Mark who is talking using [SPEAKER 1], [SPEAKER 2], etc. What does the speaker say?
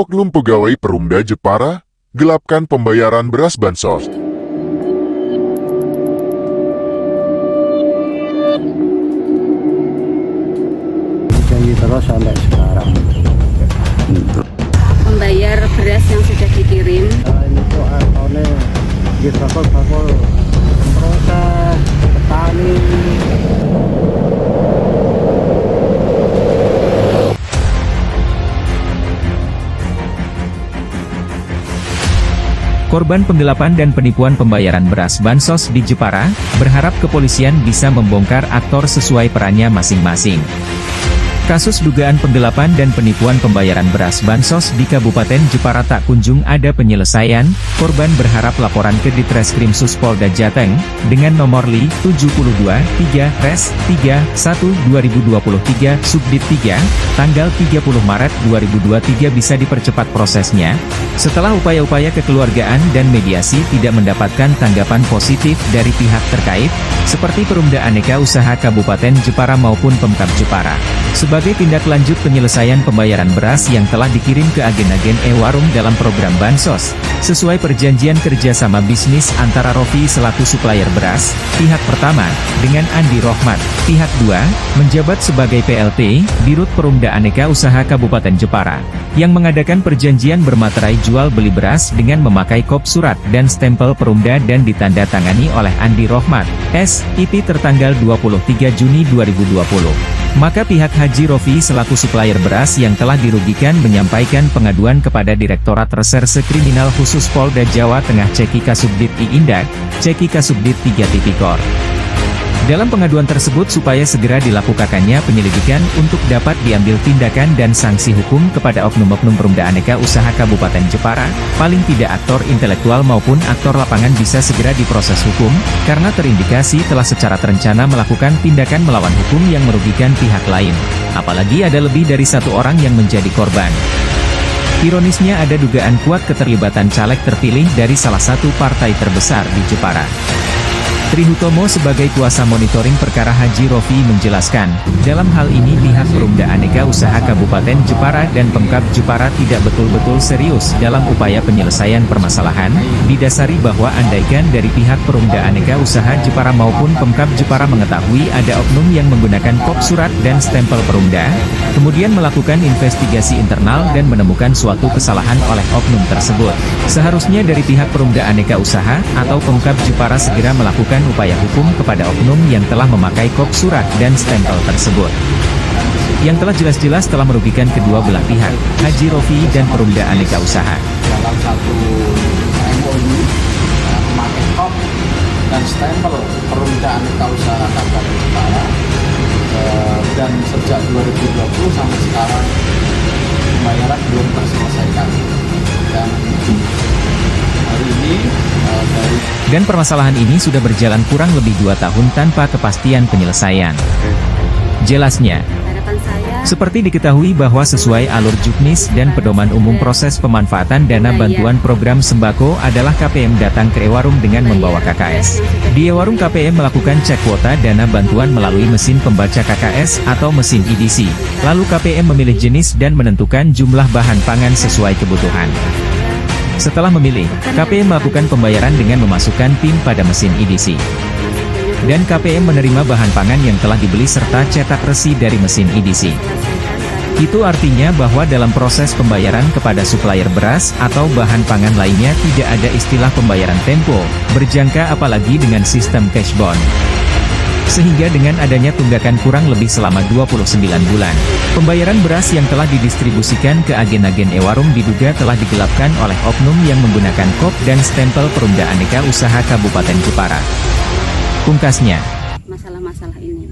[SPEAKER 1] Oknum pegawai Perumda Jepara, gelapkan pembayaran beras bansos.
[SPEAKER 2] Janji terus sampai sekarang.
[SPEAKER 3] Membayar beras yang sudah dikirim.
[SPEAKER 2] Ini tuh akalnya bakul proses petani.
[SPEAKER 4] Korban penggelapan dan penipuan pembayaran beras bansos di Jepara, berharap kepolisian bisa membongkar aktor sesuai perannya masing-masing. Kasus dugaan penggelapan dan penipuan pembayaran beras bansos di Kabupaten Jepara tak kunjung ada penyelesaian. Korban berharap laporan ke Ditreskrim Suspolda Jateng, dengan nomor Li 72-3-Res-31-2023 Subdit 3, tanggal 30 Maret 2023 bisa dipercepat prosesnya. Setelah upaya-upaya kekeluargaan dan mediasi tidak mendapatkan tanggapan positif dari pihak terkait, seperti Perumda Aneka Usaha Kabupaten Jepara maupun Pemkab Jepara. Sebagai tindak lanjut penyelesaian pembayaran beras yang telah dikirim ke agen-agen e-warung dalam program Bansos, sesuai perjanjian kerjasama bisnis antara Rofi selaku supplier beras, pihak pertama, dengan Andi Rohmat, pihak 2, menjabat sebagai PLT, Dirut Perumda Aneka Usaha Kabupaten Jepara, yang mengadakan perjanjian bermaterai jual beli beras dengan memakai kop surat dan stempel Perumda dan ditandatangani oleh Andi Rohmat, S.I.P. tertanggal 23 Juni 2020. Maka pihak Haji Rofi selaku supplier beras yang telah dirugikan menyampaikan pengaduan kepada Direktorat Reserse Kriminal Khusus Polda Jawa Tengah Ceki Kasubdit I Indak, Ceki Kasubdit 3 Tipikor. Dalam pengaduan tersebut supaya segera dilakukannya penyelidikan untuk dapat diambil tindakan dan sanksi hukum kepada oknum-oknum Perumda Aneka Usaha Kabupaten Jepara, paling tidak aktor intelektual maupun aktor lapangan bisa segera diproses hukum, karena terindikasi telah secara terencana melakukan tindakan melawan hukum yang merugikan pihak lain. Apalagi ada lebih dari satu orang yang menjadi korban. Ironisnya ada dugaan kuat keterlibatan caleg terpilih dari salah satu partai terbesar di Jepara. Tri Hutomo sebagai kuasa monitoring perkara Haji Rofi menjelaskan, dalam hal ini pihak Perumda Aneka Usaha Kabupaten Jepara dan Pemkab Jepara tidak betul-betul serius dalam upaya penyelesaian permasalahan, didasari bahwa andaikan dari pihak Perumda Aneka Usaha Jepara maupun Pemkab Jepara mengetahui ada oknum yang menggunakan kop surat dan stempel Perumda, kemudian melakukan investigasi internal dan menemukan suatu kesalahan oleh oknum tersebut, seharusnya dari pihak Perumda Aneka Usaha atau Pemkab Jepara segera melakukan upaya hukum kepada oknum yang telah memakai kop surat dan stempel tersebut, yang telah jelas-jelas telah merugikan kedua belah pihak, Haji Rofi dan Perumda Aneka Usaha.
[SPEAKER 5] Dalam satu MOU, memakai kop dan stempel Perumda Aneka Usaha Kabupaten Jepara, dan sejak 2020 sampai sekarang pembayaran belum terselesaikan. Dan hari ini
[SPEAKER 4] Dan permasalahan ini sudah berjalan kurang lebih 2 tahun tanpa kepastian penyelesaian. Jelasnya,
[SPEAKER 3] Harapan saya
[SPEAKER 4] seperti diketahui bahwa sesuai alur juknis dan pedoman umum proses pemanfaatan dana bantuan program sembako adalah KPM datang ke e-warung dengan membawa KKS. Di e-warung KPM melakukan cek kuota dana bantuan melalui mesin pembaca KKS atau mesin EDC. Lalu KPM memilih jenis dan menentukan jumlah bahan pangan sesuai kebutuhan. Setelah memilih, KPM melakukan pembayaran dengan memasukkan PIN pada mesin EDC. Dan KPM menerima bahan pangan yang telah dibeli serta cetak resi dari mesin EDC. Itu artinya bahwa dalam proses pembayaran kepada supplier beras atau bahan pangan lainnya tidak ada istilah pembayaran tempo, berjangka apalagi dengan sistem cash bond. Sehingga dengan adanya tunggakan kurang lebih selama 29 bulan, pembayaran beras yang telah didistribusikan ke agen-agen e-warung diduga telah digelapkan oleh oknum yang menggunakan kop dan stempel Perumda Aneka Usaha Kabupaten Jepara. Pungkasnya,
[SPEAKER 3] masalah-masalah ini.